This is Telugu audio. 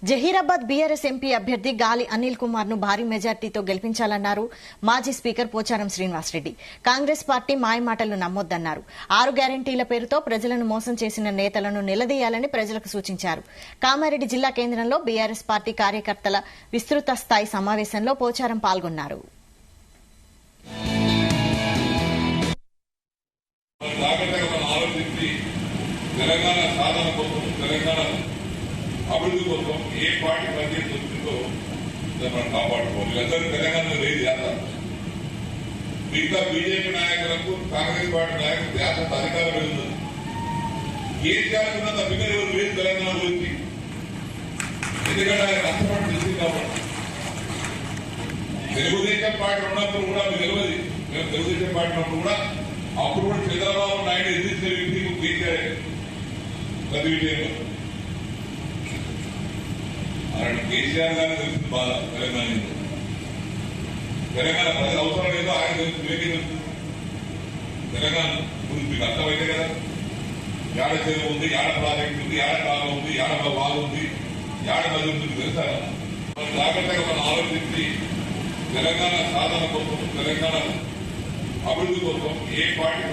జహీరాబాద్ బీఆర్ఎస్ ఎంపీ అభ్యర్థి గాలి అనిల్ కుమార్ ను భారీ మెజార్టీతో గెలిపించాలన్నారు మాజీ స్పీకర్ పోచారం శ్రీనివాసరెడ్డి. కాంగ్రెస్ పార్టీ మాయమాటలు నమ్మొద్దన్నారు. 6 గ్యారంటీల పేరుతో ప్రజలను మోసం చేసిన నేతలను నిలదీయాలని ప్రజలకు సూచించారు. కామారెడ్డి జిల్లా కేంద్రంలో బీఆర్ఎస్ పార్టీ కార్యకర్తల విస్తృత స్థాయి సమావేశంలో పోచారం పాల్గొన్నారు. అభివృద్ధి కోసం ఏ పార్టీ పనిచేస్తుందో మనం కాపాడుకోవాలి. వీళ్ళందరూ తెలంగాణలో లేదు చేస్తారు. మిగతా బీజేపీ నాయకులకు కాంగ్రెస్ పార్టీ నాయకులు ధ్యాస అధికారం ఉంది. ఏం చేస్తున్నంత బిగ్గర ఎవరు లేదు తెలంగాణ గురించి. ఎందుకంటే ఆయన కష్టపడి తెలిసింది కాబట్టి. తెలుగుదేశం పార్టీ ఉన్నప్పుడు కూడా మీకు తెలియదు. మేము తెలుగుదేశం పార్టీ ఉన్నప్పుడు కూడా అప్పుడు కూడా చంద్రబాబు నాయుడు ఎదిరించిన వ్యక్తికి కేసీఆర్ ప్రతి విషయంలో అలాంటి కేసీఆర్ గానే తెలుస్తుంది బాధ. తెలంగాణ ప్రజలు అవసరం లేదో ఆయన తెలుసు. మీకే తెలుసు తెలంగాణ గురించి మీకు అర్థమైతే కదా. ఏడ చెరువు ఉంది, ఏడ ప్రాజెక్ట్ ఉంది, ఏడ కాలం ఉంది, ఏడ బాగుంది, ఏడ నది ఉంటుంది తెలుసా. మనం జాగ్రత్తగా మనం ఆలోచించి తెలంగాణ సాధన కోసం, తెలంగాణ అభివృద్ధి కోసం ఏ పార్టీ